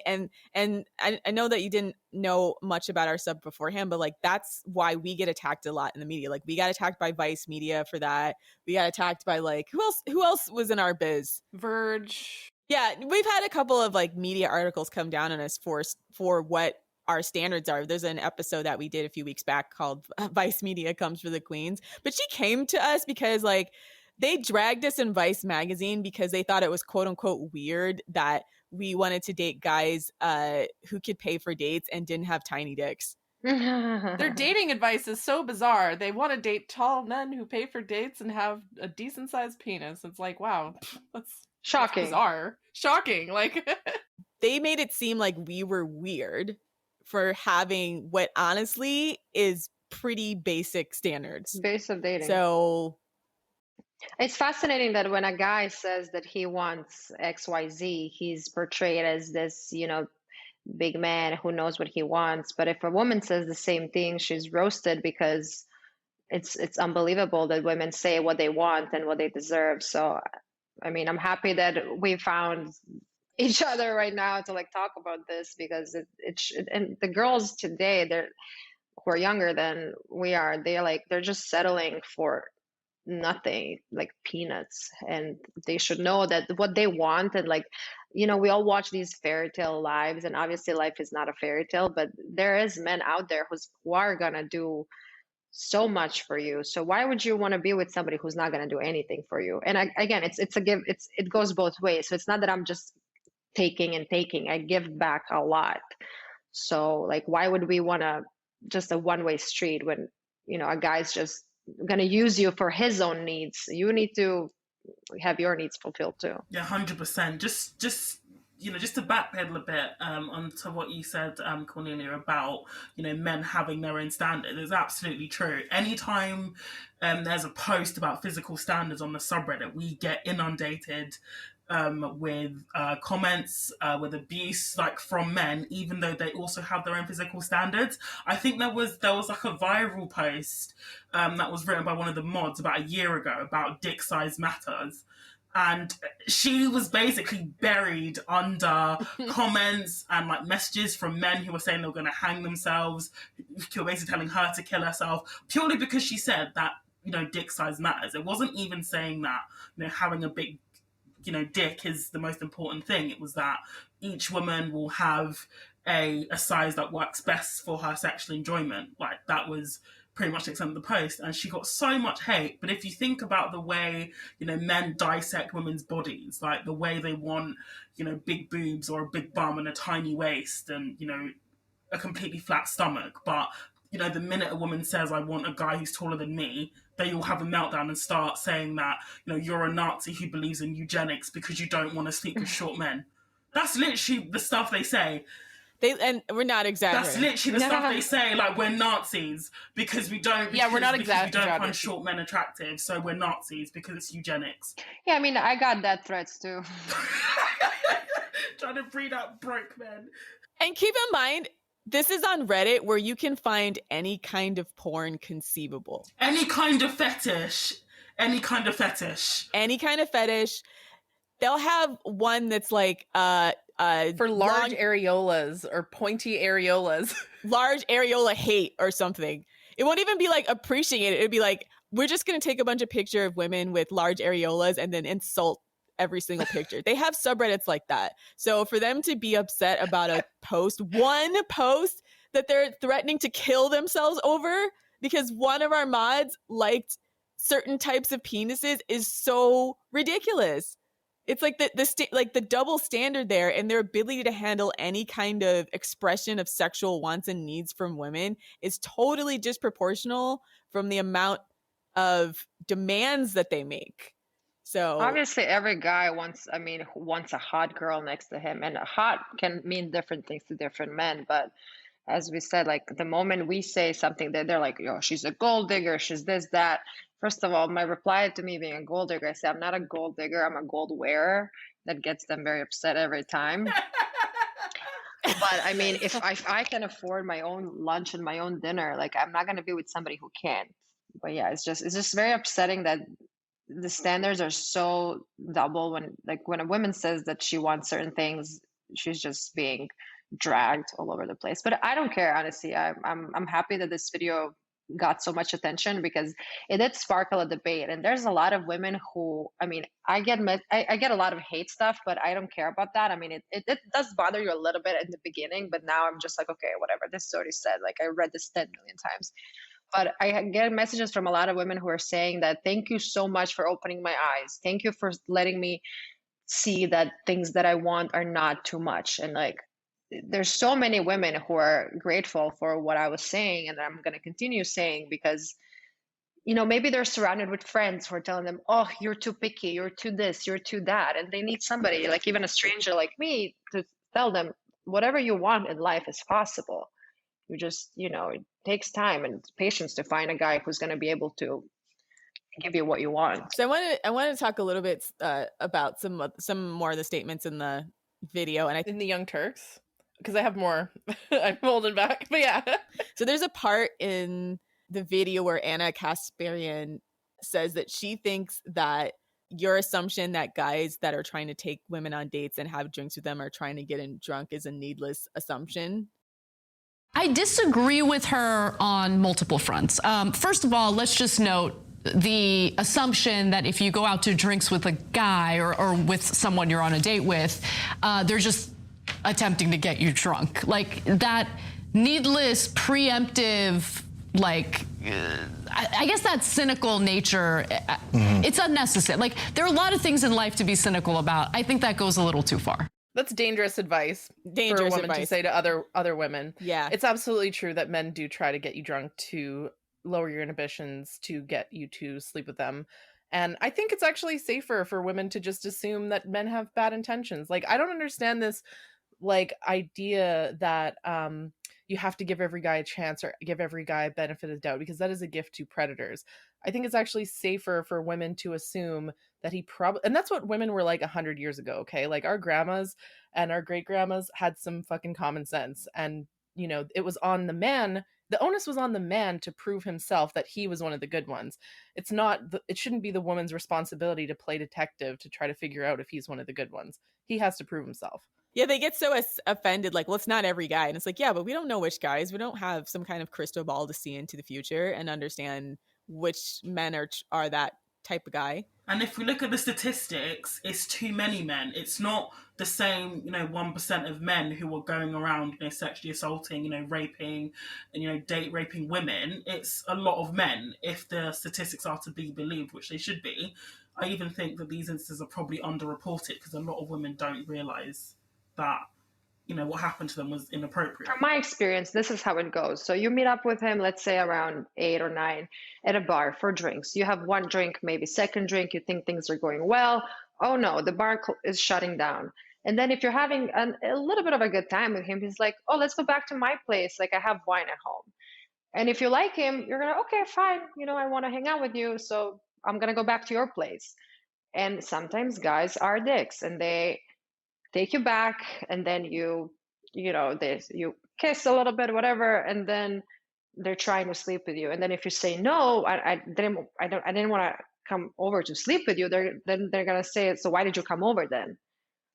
And I know that you didn't know much about our sub beforehand, but like that's why we get attacked a lot in the media. Like we got attacked by Vice Media for that. We got attacked by like who else was in our biz? Verge. Yeah, we've had a couple of like media articles come down on us for what our standards are. There's an episode that we did a few weeks back called Vice Media Comes for the Queens. But she came to us because like they dragged us in Vice magazine because they thought it was quote unquote weird that we wanted to date guys who could pay for dates and didn't have tiny dicks. Their dating advice is so bizarre. They want to date tall men who pay for dates and have a decent sized penis. It's like, wow, that's shocking. That's bizarre. Shocking. Like they made it seem like we were weird for having what honestly is pretty basic standards. Base of dating. So it's fascinating that when a guy says that he wants XYZ, he's portrayed as this, big man who knows what he wants. But if a woman says the same thing, she's roasted, because it's unbelievable that women say what they want and what they deserve. So, I mean, I'm happy that we found each other right now to like talk about this, because and the girls today, who are younger than we are, they're just settling for nothing, like peanuts, and they should know that what they want. And like, we all watch these fairy tale lives, and obviously life is not a fairy tale, but there is men out there who are gonna do so much for you. So why would you want to be with somebody who's not going to do anything for you? And again, it's a give. It goes both ways. So it's not that I'm just taking and taking. I give back a lot. So like, why would we want to just a one-way street when a guy's just going to use you for his own needs? You need to have your needs fulfilled too. Yeah, 100%. Just to backpedal a bit onto what you said, Kornelia, about men having their own standard, is absolutely true. Anytime there's a post about physical standards on the subreddit, we get inundated with comments, with abuse, like from men, even though they also have their own physical standards. I think there was like a viral post that was written by one of the mods about a year ago about dick size matters. And she was basically buried under comments and like messages from men who were saying they were going to hang themselves, who were basically telling her to kill herself, purely because she said that, dick size matters. It wasn't even saying that, having a big, dick is the most important thing. It was that each woman will have a size that works best for her sexual enjoyment. Like, that was pretty much the extent of the post, and she got so much hate. But if you think about the way men dissect women's bodies, like the way they want big boobs or a big bum and a tiny waist and a completely flat stomach, but the minute a woman says, I want a guy who's taller than me, they all have a meltdown and start saying that you're a Nazi who believes in eugenics because you don't want to sleep with short men. That's literally the stuff they say. And we're not exaggerating. That's literally the stuff they say, like, we're Nazis because we don't. Yeah, we're not exaggerating. We don't find short men attractive, so we're Nazis because it's eugenics. Yeah, I mean, I got death threats too. Trying to breed up broke men. And keep in mind, this is on Reddit, where you can find any kind of porn conceivable. Any kind of fetish. Any kind of fetish. They'll have one that's like for large areolas or pointy areolas. Large areola hate or something. It won't even be like appreciated. It'd be like, we're just going to take a bunch of pictures of women with large areolas and then insult every single picture. They have subreddits like that. So for them to be upset about one post that they're threatening to kill themselves over because one of our mods liked certain types of penises is so ridiculous. It's like the double standard there, and their ability to handle any kind of expression of sexual wants and needs from women is totally disproportional from the amount of demands that they make. So obviously every guy wants a hot girl next to him, and a hot can mean different things to different men. But as we said, like the moment we say something that they're like, she's a gold digger, she's this, that. First of all, my reply to me being a gold digger, I say, I'm not a gold digger, I'm a gold wearer. That gets them very upset every time. But I mean, if I can afford my own lunch and my own dinner, like I'm not going to be with somebody who can't. But yeah, it's just very upsetting that the standards are so double when a woman says that she wants certain things, she's just being dragged all over the place. But I don't care, honestly. I'm happy that this video got so much attention because it did sparkle a debate. And there's a lot of women who, I get a lot of hate stuff, but I don't care about that. I mean, it does bother you a little bit in the beginning, but now I'm just like, okay, whatever. This is already said. Like I read this 10 million times. But I get messages from a lot of women who are saying that, thank you so much for opening my eyes. Thank you for letting me see that things that I want are not too much. And like, there's so many women who are grateful for what I was saying, and I'm going to continue saying, because, maybe they're surrounded with friends who are telling them, oh, you're too picky, you're too this, you're too that. And they need somebody, like even a stranger like me, to tell them whatever you want in life is possible. You just, it takes time and patience to find a guy who's going to be able to give you what you want. So I want to talk a little bit about some more of the statements in the video, and in the Young Turks, because I have more. I'm holding back, but yeah. So there's a part in the video where Anna Kasparian says that she thinks that your assumption that guys that are trying to take women on dates and have drinks with them are trying to get in drunk is a needless assumption. I disagree with her on multiple fronts. First of all, let's just note the assumption that if you go out to drinks with a guy or with someone you're on a date with, they're just attempting to get you drunk. Like that needless, preemptive, like, I guess that cynical nature, it's unnecessary. Like there are a lot of things in life to be cynical about. I think that goes a little too far. That's dangerous advice for a woman to say to other women. Yeah. It's absolutely true that men do try to get you drunk to lower your inhibitions, to get you to sleep with them. And I think it's actually safer for women to just assume that men have bad intentions. Like, I don't understand this like idea that you have to give every guy a chance or give every guy a benefit of the doubt, because that is a gift to predators. I think it's actually safer for women to assume that he probably, and that's what women were like 100 years ago, okay? Like our grandmas and our great grandmas had some fucking common sense, and it was on the man. The onus was on the man to prove himself that he was one of the good ones. It's not, it shouldn't be the woman's responsibility to play detective to try to figure out if he's one of the good ones. He has to prove himself. Yeah, they get so offended, like, well, it's not every guy. And it's like, yeah, but we don't know which guys. We don't have some kind of crystal ball to see into the future and understand which men are that type of guy. And if we look at the statistics, it's too many men. It's not the same, 1% of men who are going around, sexually assaulting, raping, and, date raping women. It's a lot of men, if the statistics are to be believed, which they should be. I even think that these instances are probably underreported because a lot of women don't realise that, what happened to them was inappropriate. From my experience, this is how it goes. So you meet up with him, let's say around 8 or 9 at a bar for drinks. You have one drink, maybe second drink, you think things are going well. Oh no, the bar is shutting down. And then if you're having a little bit of a good time with him, he's like, oh, let's go back to my place. Like I have wine at home. And if you like him, you're going to, okay, fine. I want to hang out with you. So I'm going to go back to your place. And sometimes guys are dicks and they take you back, and then you kiss a little bit, whatever, and then they're trying to sleep with you. And then if you say no, I didn't want to come over to sleep with you, then they're gonna say, so why did you come over then?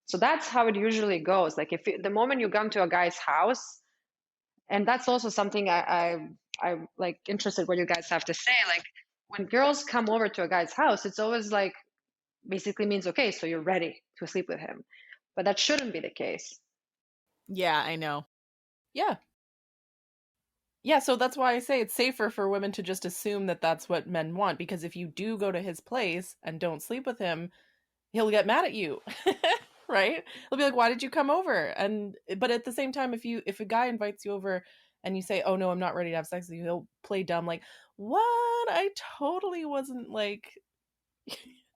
So that's how it usually goes. Like the moment you come to a guy's house, and that's also something I'm like interested what you guys have to say. Like when girls come over to a guy's house, it's always like basically means, okay, so you're ready to sleep with him. But that shouldn't be the case. Yeah, I know. Yeah. Yeah, so that's why I say it's safer for women to just assume that that's what men want, because if you do go to his place and don't sleep with him, he'll get mad at you. Right? He'll be like, why did you come over? But at the same time, if a guy invites you over and you say, oh no, I'm not ready to have sex with you, he'll play dumb like, what? I totally wasn't like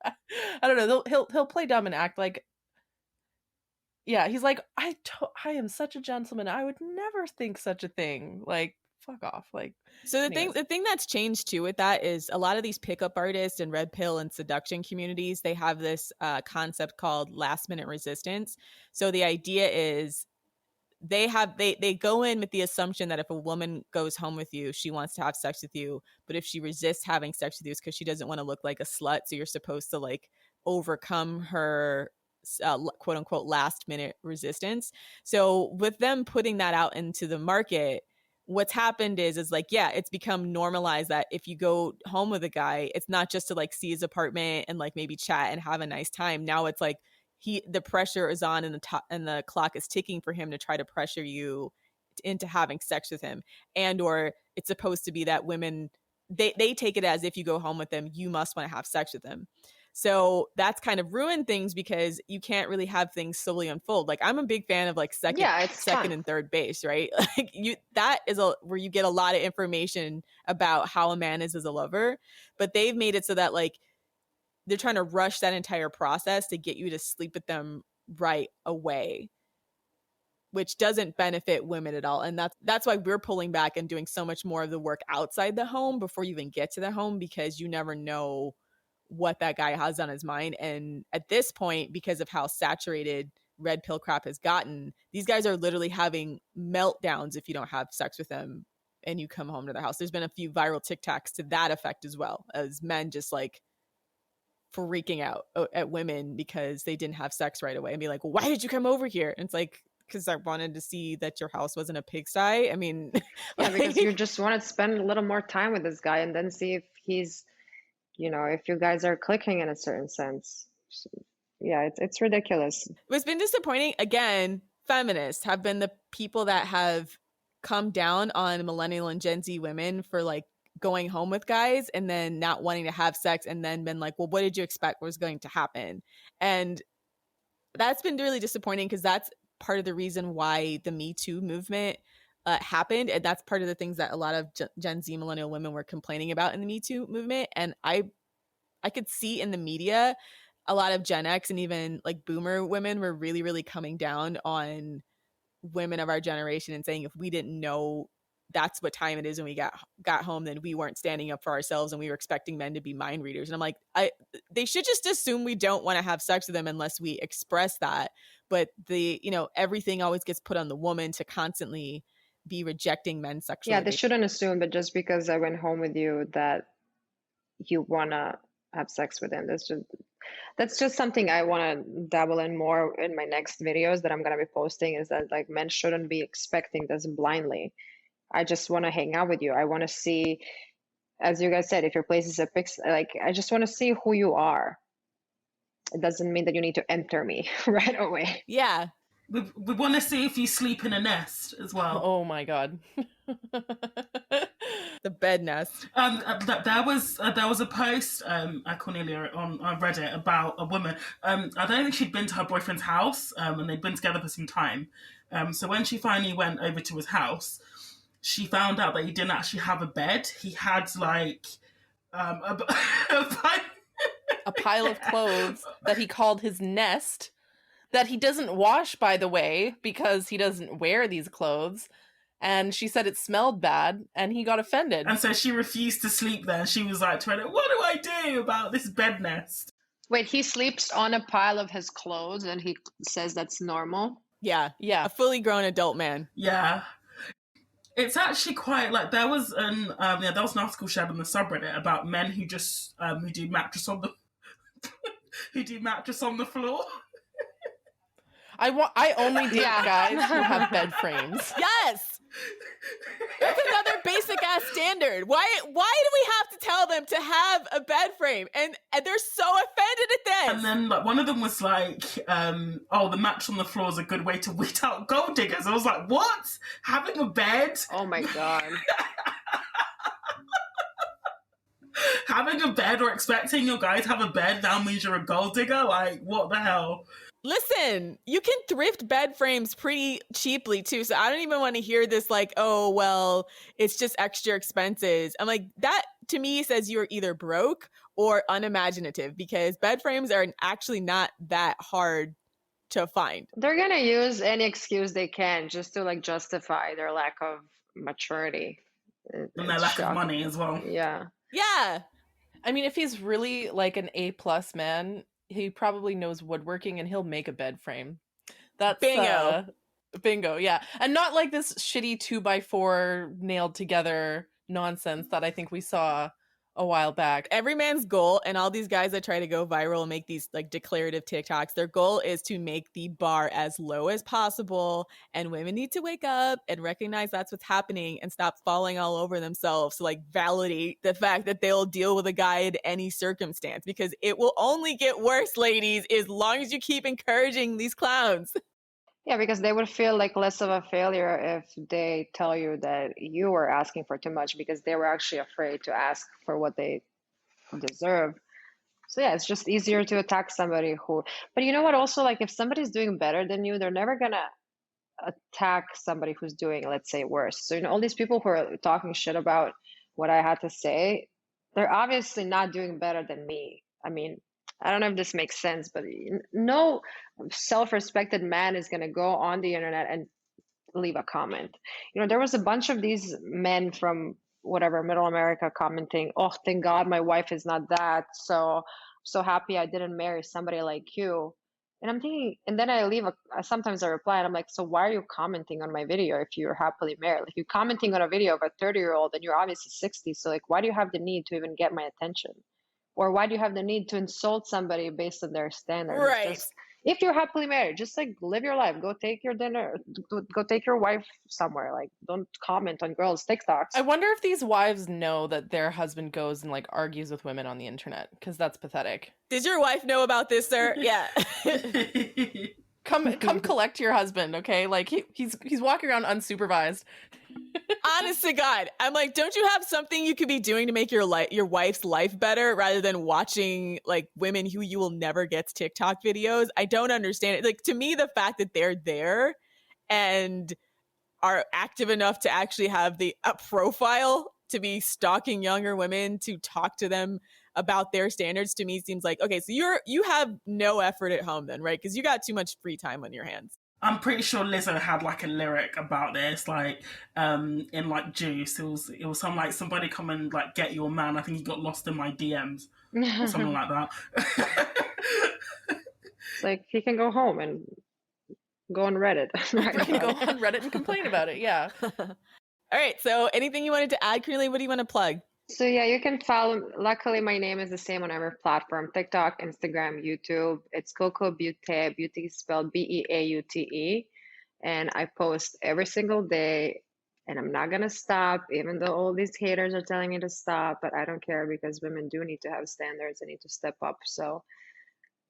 I don't know. He'll play dumb and act like, yeah, he's like, I am such a gentleman. I would never think such a thing. Like, fuck off. Like, so the thing that's changed too with that is a lot of these pickup artists and red pill and seduction communities, they have this concept called last minute resistance. So the idea is they go in with the assumption that if a woman goes home with you, she wants to have sex with you. But if she resists having sex with you, it's because she doesn't want to look like a slut. So you're supposed to like overcome her quote unquote last minute resistance. So with them putting that out into the market, what's happened is like, yeah, it's become normalized that if you go home with a guy, it's not just to like see his apartment and like maybe chat and have a nice time. Now it's like the pressure is on and the clock is ticking for him to try to pressure you into having sex with him. And or it's supposed to be that women, they take it as if you go home with them, you must want to have sex with them. So that's kind of ruined things because you can't really have things slowly unfold. Like I'm a big fan of like second and third base, right? Like that is where you get a lot of information about how a man is as a lover, but they've made it so that like they're trying to rush that entire process to get you to sleep with them right away. which doesn't benefit women at all. And that's why we're pulling back and doing so much more of the work outside the home before you even get to the home, because you never know what that guy has on his mind. And at this point, because of how saturated red pill crap has gotten, these guys are literally having meltdowns if you don't have sex with them and you come home to their house. There's been a few viral TikToks to that effect as well, as men just like freaking out at women because they didn't have sex right away and be like, well, why did you come over here? And it's like, because I wanted to see that your house wasn't a pigsty. I mean, yeah, because you just want to spend a little more time with this guy and then see if he's, if you guys are clicking in a certain sense. Yeah, it's ridiculous. What's been disappointing, again, feminists have been the people that have come down on millennial and Gen Z women for like going home with guys and then not wanting to have sex, and then been like, well, what did you expect was going to happen? And that's been really disappointing, because that's part of the reason why the Me Too movement happened. And that's part of the things that a lot of Gen Z millennial women were complaining about in the Me Too movement. And I could see in the media a lot of Gen X and even like boomer women were really, really coming down on women of our generation and saying, if we didn't know that's what time it is when we got home, then we weren't standing up for ourselves and we were expecting men to be mind readers. And I'm like, they should just assume we don't want to have sex with them unless we express that. But everything always gets put on the woman to constantly be rejecting men sexually. Yeah, they shouldn't assume, but just because I went home with you that you want to have sex with him. That's just something I want to dabble in more in my next videos that I'm going to be posting, is that like men shouldn't be expecting this blindly. I just want to hang out with you. I want to see, as you guys said, if your place is a pix, like I just want to see who you are. It doesn't mean that you need to enter me right away. Yeah. We want to see if you sleep in a nest as well. Oh my God. The bed nest. There was a post at Kornelija on Reddit about a woman. I don't think she'd been to her boyfriend's house, and they'd been together for some time. So when she finally went over to his house, she found out that he didn't actually have a bed. He had like a pile of clothes that he called his nest, that he doesn't wash, by the way, because he doesn't wear these clothes. And she said it smelled bad, and he got offended. And so she refused to sleep there. She was like, what do I do about this bed nest? Wait, he sleeps on a pile of his clothes and he says that's normal? Yeah. A fully grown adult man. Yeah. It's actually quite like there was an article shared on the subreddit about men who just who do mattress on the floor. I only date guys who have bed frames. Yes. That's another basic ass standard. Why do we have to tell them to have a bed frame? And they're so offended at this. And then like one of them was like, the mattress on the floor is a good way to weed out gold diggers. I was like, what? Having a bed? Oh my God. Having a bed or expecting your guy to have a bed now means you're a gold digger? Like, what the hell? Listen, you can thrift bed frames pretty cheaply too. So I don't even want to hear this like, oh, well, it's just extra expenses. I'm like, that to me says you're either broke or unimaginative, because bed frames are actually not that hard to find. They're going to use any excuse they can just to like justify their lack of maturity. And their lack of money as well. Yeah. Yeah. I mean, if he's really like an A+ man, he probably knows woodworking and he'll make a bed frame. That's bingo. Yeah. And not like this shitty 2x4 nailed together nonsense that I think we saw a while back. Every man's goal, and all these guys that try to go viral and make these like declarative TikToks, their goal is to make the bar as low as possible. And women need to wake up and recognize that's what's happening and stop falling all over themselves to like validate the fact that they'll deal with a guy in any circumstance, because it will only get worse, ladies, as long as you keep encouraging these clowns. Yeah, because they would feel like less of a failure if they tell you that you were asking for too much, because they were actually afraid to ask for what they deserve. So yeah, it's just easier to attack somebody but you know what, also, like if somebody's doing better than you, they're never gonna attack somebody who's doing, let's say, worse. So all these people who are talking shit about what I had to say, they're obviously not doing better than me. I mean, I don't know if this makes sense, but no self-respected man is going to go on the internet and leave a comment. There was a bunch of these men from whatever, Middle America, commenting, "Oh, thank God my wife is not that. So happy I didn't marry somebody like you." And I'm thinking, and then sometimes I reply and I'm like, so why are you commenting on my video if you're happily married? Like, you're commenting on a video of a 30-year-old and you're obviously 60. So like, why do you have the need to even get my attention? Or why do you have the need to insult somebody based on their standards? Right. Just, if you're happily married, just like live your life. Go take your dinner. Go take your wife somewhere. Like, don't comment on girls' TikToks. I wonder if these wives know that their husband goes and like argues with women on the internet, because that's pathetic. Did your wife know about this, sir? Yeah. Come collect your husband, okay? Like he's walking around unsupervised. Honest to God, I'm like, don't you have something you could be doing to make your wife's life better rather than watching like women who you will never get TikTok videos? I don't understand it. Like, to me, the fact that they're there and are active enough to actually have a profile to be stalking younger women to talk to them about their standards, to me seems like, okay, so you have no effort at home then, right? Because you got too much free time on your hands. I'm pretty sure Lizzo had like a lyric about this, like in like Juice. It was some like somebody come and like get your man. I think he got lost in my DMs, or something like that. Like, he can go home and go on Reddit. Right? Can go on Reddit and complain about it. Yeah. All right. So, anything you wanted to add, Kornelija? What do you want to plug? So yeah, you can follow. Luckily, my name is the same on every platform: TikTok, Instagram, YouTube. It's Coco Butte. Beauty is spelled Beaute, and I post every single day. And I'm not gonna stop, even though all these haters are telling me to stop. But I don't care, because women do need to have standards. They need to step up. So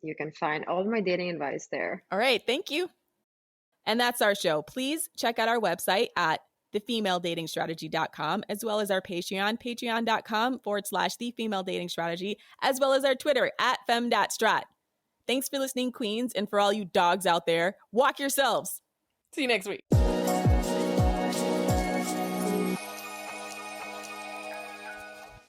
you can find all my dating advice there. All right. Thank you. And that's our show. Please check out our website at thefemaledatingstrategy.com, as well as our Patreon, patreon.com/thefemaledatingstrategy, as well as our Twitter at fem.strat. Thanks for listening, queens, and for all you dogs out there, walk yourselves. See you next week.